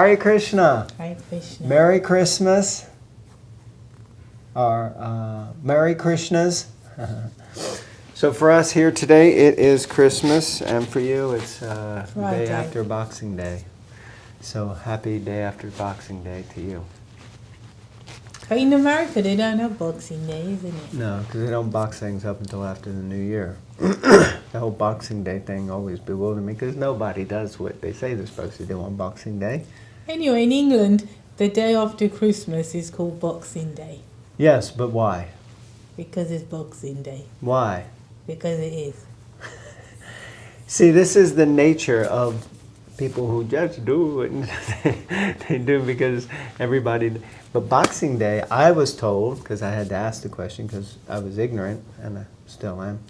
Hare Krishna. Hare Krishna. Merry Christmas. Or Merry Krishnas. So for us here today, it is Christmas, and for you, it's the day after Boxing Day. So happy day after Boxing Day to you. But in America, they don't have Boxing Day, isn't it? No, because they don't box things up until after the New Year. The whole Boxing Day thing always bewildered me, because nobody does what they say they're supposed to do on Boxing Day. Anyway, in England, the day after Christmas is called Boxing Day. Yes, but why? Because it's Boxing Day. Why? Because it is. See, this is the nature of people who just do what they do because everybody... But Boxing Day, I was told, because I had to ask the question because I was ignorant, and I still am,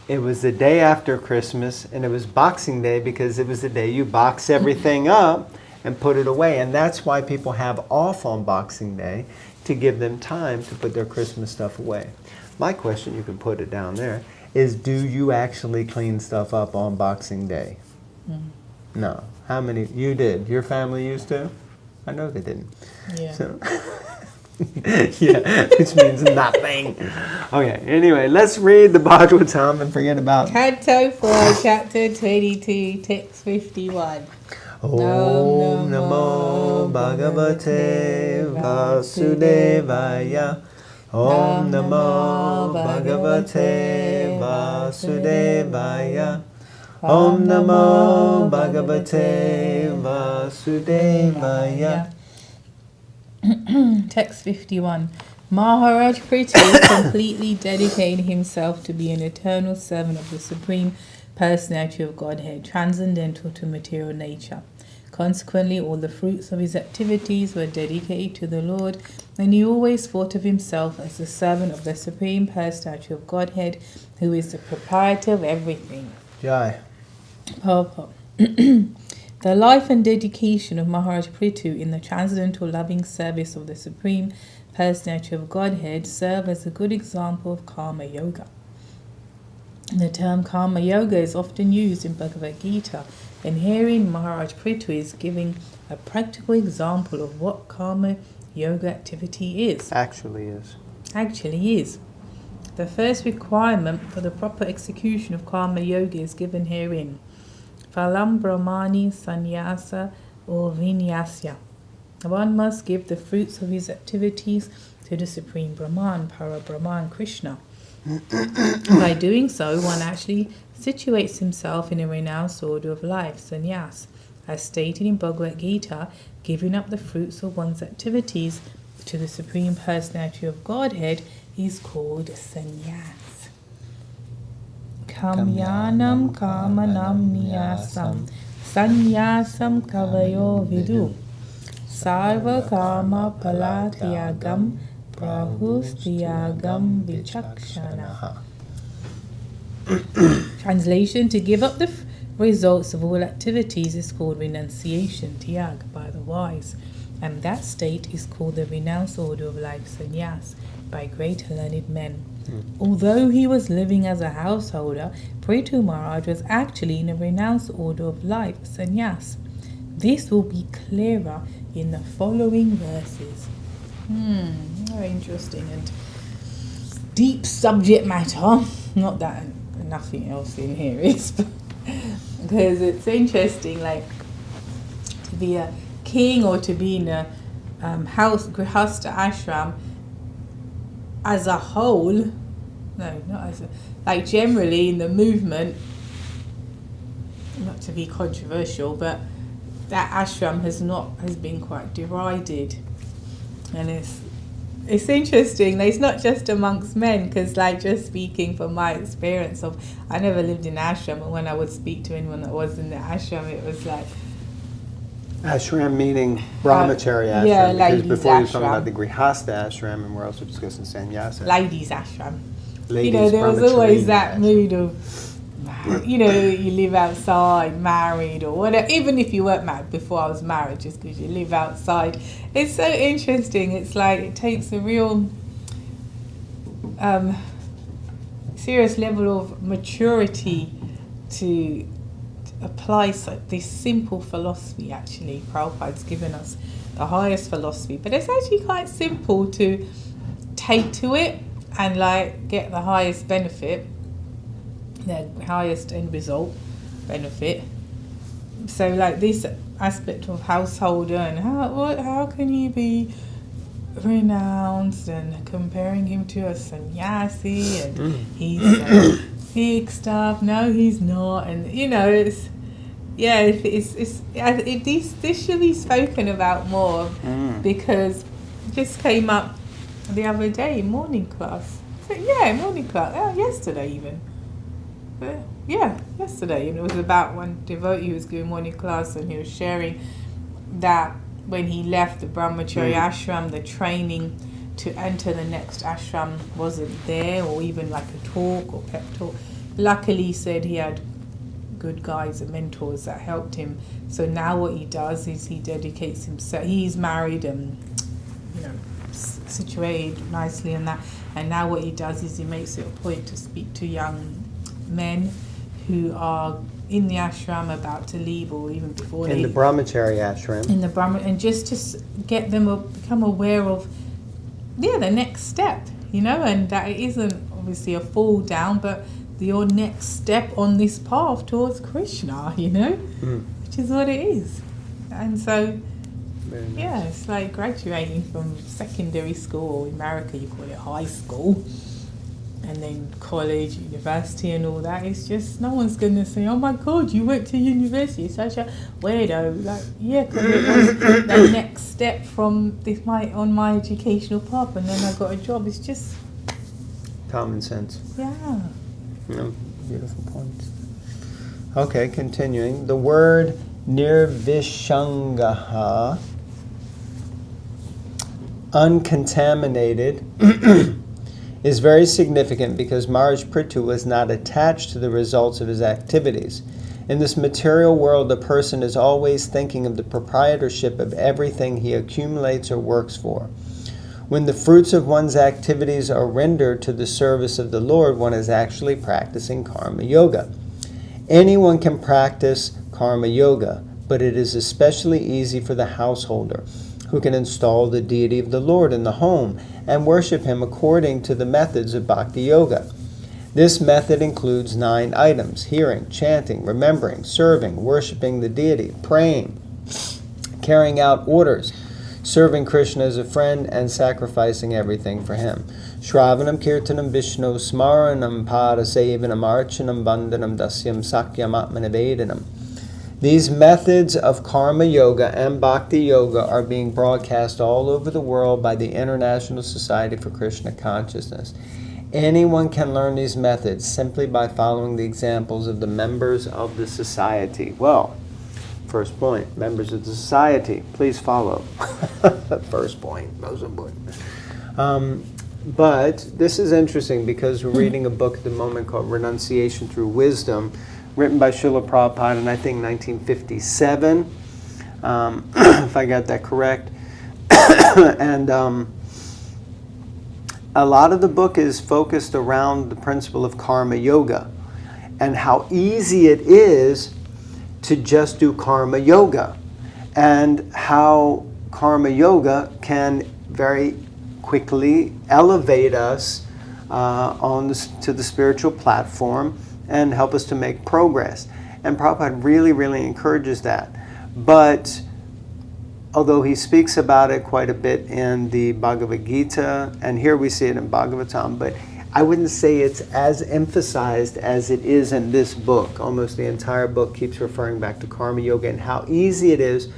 it was the day after Christmas, and it was Boxing Day because it was the day you box everything up and put it away. And that's why people have off on Boxing Day, to give them time to put their Christmas stuff away. My question, you can put it down there, is do you actually clean stuff up on Boxing Day? No. How many? You did. Your family used to? I know they didn't. Yeah. So, yeah, which means nothing. Okay, anyway, let's read the Bhagavatam and forget about... Canto 4, Chapter 22, Text 51. Om Namo Bhagavate Vasudevaya. Om Namo Bhagavate Vasudevaya. Om Namo Bhagavate Vasudevaya. Text 51. Maharaj Prithu completely dedicated himself to be an eternal servant of the Supreme Personality of Godhead, transcendental to material nature. Consequently, all the fruits of his activities were dedicated to the Lord, and he always thought of himself as the servant of the Supreme Personality of Godhead, who is the proprietor of everything. Jai. Purport. The life and dedication of Maharaj Prithu in the transcendental loving service of the Supreme Personality of Godhead serve as a good example of Karma Yoga. The term Karma Yoga is often used in Bhagavad Gita, and herein Maharaj Prithu is giving a practical example of what Karma Yoga activity is. Actually is. The first requirement for the proper execution of Karma Yoga is given herein. Phalam Brahmani Sannyasa or Vinyasya. One must give the fruits of his activities to the Supreme Brahman, Para Brahman, Krishna. By doing so, one actually situates himself in a renounced order of life, sannyas. As stated in Bhagavad Gita, giving up the fruits of one's activities to the Supreme Personality of Godhead is called sannyas. Kamyanam kamanam niyasam sannyasam kavayo vidu sarva kama palatyagam prahustyagam vichakshana. Translation: to give up the results of all activities is called renunciation, tyag, by the wise, and that state is called the renounced order of life, sannyas, by great learned men. Although he was living as a householder, Prithu Maharaj was actually in a renounced order of life, sannyas. This will be clearer in the following verses. Very interesting and deep subject matter. Not that nothing else in here is, but because it's interesting, like to be a king or to be in a house, grihastha ashram as a whole. No, not as a, like generally in the movement, not to be controversial, but that ashram has been quite derided, and it's interesting. It's not just amongst men, because like just speaking from my experience of, I never lived in ashram, and when I would speak to anyone that was in the ashram, it was like ashram meaning brahmachari ashram. Yeah, because ladies before you were ashram. talking about the grihastha ashram, and we're also discussing sannyasa. Ladies ashram. Ladies there was brahmachari always that ashram. mood of, you live outside, married or whatever. Even if you weren't married, before I was married, just because you live outside. It's so interesting. It's like it takes a real serious level of maturity to applies this simple philosophy. Actually, Prabhupada's given us the highest philosophy, but it's actually quite simple to take to it and like get the highest benefit, the highest end result benefit. So like this aspect of householder and how can you be renounced and comparing him to a sannyasi and he's big stuff. No, he's not, and you know it's this should be spoken about more because it just came up the other day in morning class. So, morning class. Yesterday even. Yesterday, and it was about one devotee who was doing morning class, and he was sharing that when he left the brahmacharya ashram, the training to enter the next ashram wasn't there, or even like a talk or pep talk. Luckily, he said he had good guides and mentors that helped him. So now what he does is he dedicates himself. He's married and situated nicely in that. And now what he does is he makes it a point to speak to young men who are in the ashram about to leave, or even before in the brahmachari ashram. In the and just to get them become aware of the next step, and that it isn't obviously a fall down, but your next step on this path towards Krishna, which is what it is. And so, it's like graduating from secondary school, or in America you call it high school, and then college, university and all that. It's just, no one's going to say, oh my God, you went to university, you're such a weirdo. Like, because it was the next step from on my educational path, and then I got a job. It's just common sense. Yeah. Beautiful point. Okay, continuing. The word nirvishangaha, uncontaminated, is very significant because Maharaj Prithu was not attached to the results of his activities. In this material world, a person is always thinking of the proprietorship of everything he accumulates or works for. When the fruits of one's activities are rendered to the service of the Lord, one is actually practicing karma yoga. Anyone can practice karma yoga, but it is especially easy for the householder, who can install the deity of the Lord in the home and worship him according to the methods of bhakti yoga. This method includes 9 items: hearing, chanting, remembering, serving, worshiping the deity, praying, carrying out orders, serving Krishna as a friend, and sacrificing everything for him. Shravanam, Kirtanam, Vishnu, Smaranam, Parasevanam, Archanam, Bandhanam, Dasyam, Sakyam, Atmanivedanam. These methods of karma yoga and bhakti yoga are being broadcast all over the world by the International Society for Krishna Consciousness. Anyone can learn these methods simply by following the examples of the members of the society. Well, first point, members of the society, please follow. First point, most important. But this is interesting because we're reading a book at the moment called Renunciation Through Wisdom, written by Srila Prabhupada in, I think, 1957, if I got that correct. And a lot of the book is focused around the principle of karma yoga and how easy it is to just do karma yoga, and how karma yoga can very quickly elevate us to the spiritual platform and help us to make progress. And Prabhupada really, really encourages that. But although he speaks about it quite a bit in the Bhagavad Gita, and here we see it in Bhagavatam, but I wouldn't say it's as emphasized as it is in this book. Almost the entire book keeps referring back to karma yoga and how easy it is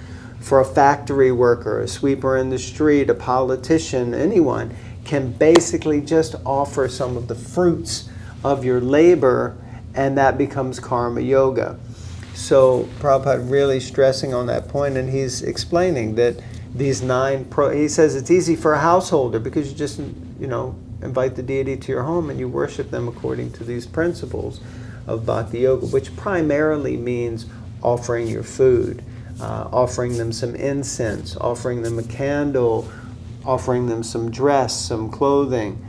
for a factory worker, a sweeper in the street, a politician, anyone can basically just offer some of the fruits of your labor, and that becomes karma yoga. So Prabhupada really stressing on that point, and he's explaining that these 9, he says it's easy for a householder because you just, invite the deity to your home and you worship them according to these principles of bhakti yoga, which primarily means offering your food, offering them some incense, offering them a candle, offering them some dress, some clothing,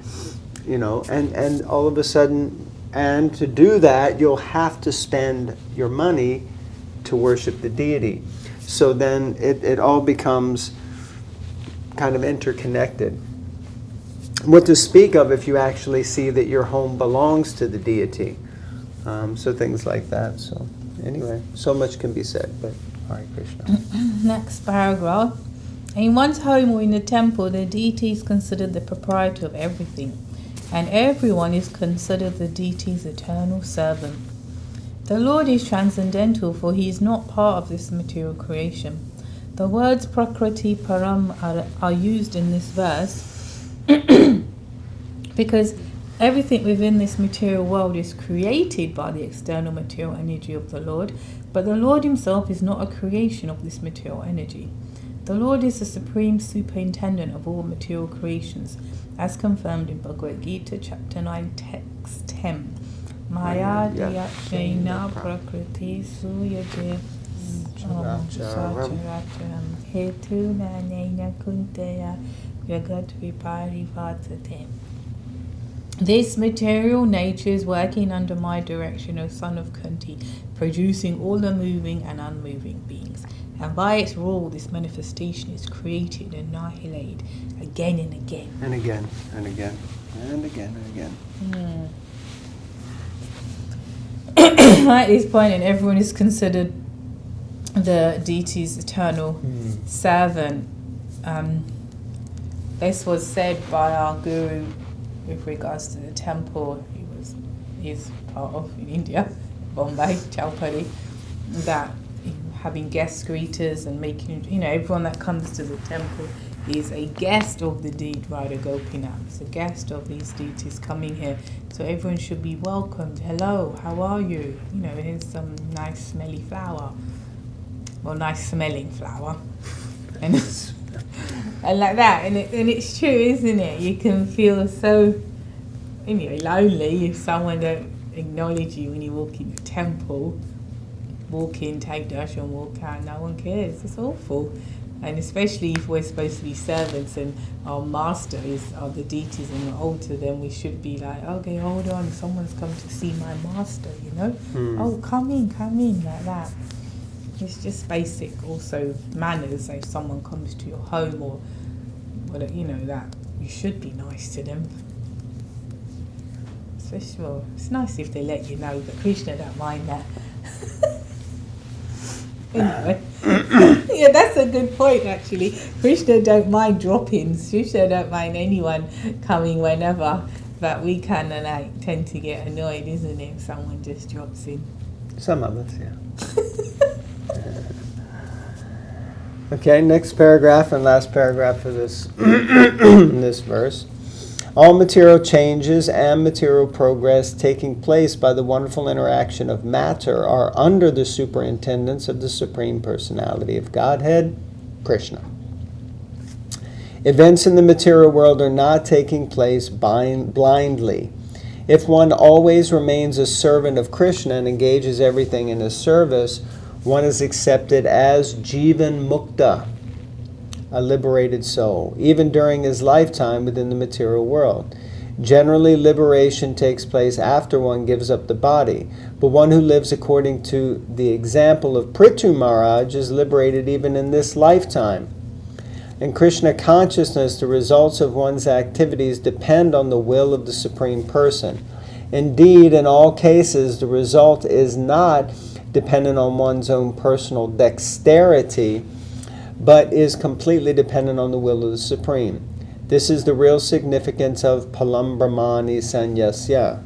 and all of a sudden, and to do that, you'll have to spend your money to worship the deity. So then it all becomes kind of interconnected. What to speak of if you actually see that your home belongs to the deity. So things like that. So anyway, so much can be said, but Hare Krishna. Next paragraph. In one's home or in the temple, the deity is considered the proprietor of everything, and everyone is considered the deity's eternal servant. The Lord is transcendental, for he is not part of this material creation. The words Prakriti Param are used in this verse because everything within this material world is created by the external material energy of the Lord, but the Lord himself is not a creation of this material energy. The Lord is the supreme superintendent of all material creations, as confirmed in Bhagavad Gita, chapter 9, text 10. Maya Dhyakshena Prakriti Suyate Sacharacharam Hetu Nanena Kuntaya Jagat Viparivatate. This material nature is working under my direction, O son of Kunti, producing all the moving and unmoving beings. And by its rule, this manifestation is created and annihilated again and again. And again, and again, and again, and again. At this point, and everyone is considered the deity's eternal servant. This was said by our guru with regards to the temple he's part of in India, Bombay, Chowpatty, that having guest greeters and making, everyone that comes to the temple is a guest of the deity Radha Gopinath. It's a guest of these deities coming here. So everyone should be welcomed. Hello, how are you? Here's some nice smelly flower. Well, nice smelling flower. And like that. And it's true, isn't it? You can feel so lonely if someone don't acknowledge you when you walk in the temple. Walk in, take darshan, walk out, no one cares. It's awful. And especially if we're supposed to be servants and our master are the deities and we're old to them, we should be like, okay, hold on, someone's come to see my master, Oh, come in, like that. It's just basic also manners. If someone comes to your home or that you should be nice to them. Especially, well, it's nice if they let you know, but Krishna don't mind that. Anyway, yeah, that's a good point actually. Krishna don't mind drop-ins. Krishna don't mind anyone coming whenever, but we kind of tend to get annoyed, isn't it, if someone just drops in? Some of us, yeah. Okay, next paragraph and last paragraph for this this verse. All material changes and material progress taking place by the wonderful interaction of matter are under the superintendence of the Supreme Personality of Godhead, Krishna. Events in the material world are not taking place blindly. If one always remains a servant of Krishna and engages everything in his service, one is accepted as Jivan Mukta, a liberated soul, even during his lifetime within the material world. Generally, liberation takes place after one gives up the body, but one who lives according to the example of Prithu Maharaj is liberated even in this lifetime. In Krishna consciousness, the results of one's activities depend on the will of the Supreme Person. Indeed, in all cases, the result is not dependent on one's own personal dexterity, but is completely dependent on the will of the Supreme. This is the real significance of Palam Brahmani Sanyasya.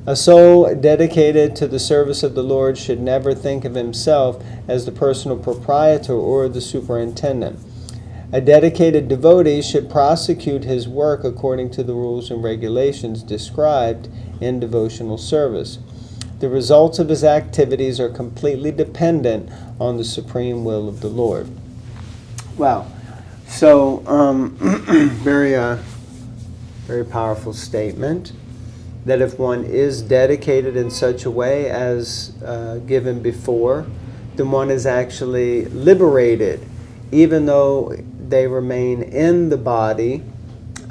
A soul dedicated to the service of the Lord should never think of himself as the personal proprietor or the superintendent. A dedicated devotee should prosecute his work according to the rules and regulations described in devotional service. The results of his activities are completely dependent on the supreme will of the Lord. Wow. So, very powerful statement that if one is dedicated in such a way as given before, then one is actually liberated, even though they remain in the body,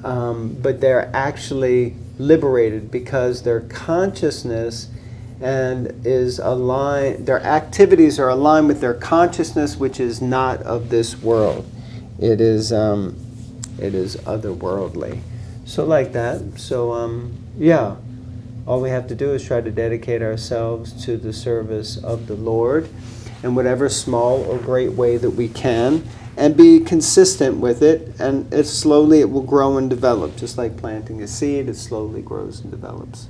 but they're actually liberated because their consciousness and is aligned, their activities are aligned with their consciousness, which is not of this world. It is otherworldly. So like that. So yeah, all we have to do is try to dedicate ourselves to the service of the Lord in whatever small or great way that we can, and be consistent with it, and it will grow and develop. Just like planting a seed, it slowly grows and develops.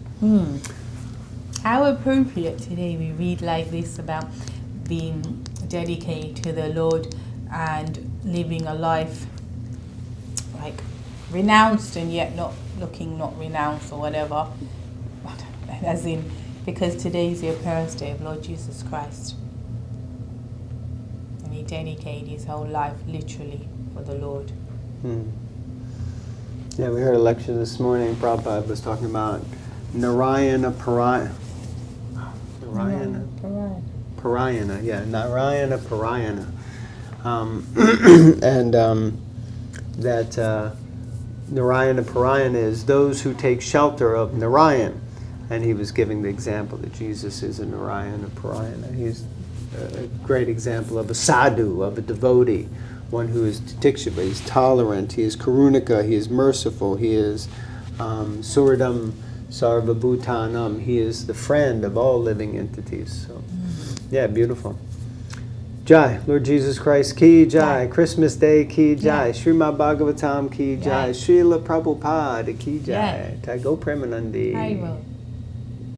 How appropriate today we read like this about being dedicated to the Lord and living a life like renounced and yet not looking not renounced or whatever. As in, because today is the appearance day of Lord Jesus Christ. And he dedicated his whole life literally for the Lord. Yeah, we heard a lecture this morning. Prabhupada was talking about Narayana Parayana. Parayana, yeah, Narayana Parayana. That Narayana Parayana is those who take shelter of Narayan. And he was giving the example that Jesus is a Narayana Parayana. He's a great example of a sadhu, of a devotee, one who is titikshava, he's tolerant, he is karunika, he is merciful, he is suradam sarvabhutanam, he is the friend of all living entities. So, yeah, beautiful. Jai, Lord Jesus Christ ki jai, Christmas Day ki jai, Srimad Bhagavatam ki jai, Srila Prabhupada ki jai, Tago Premanandi.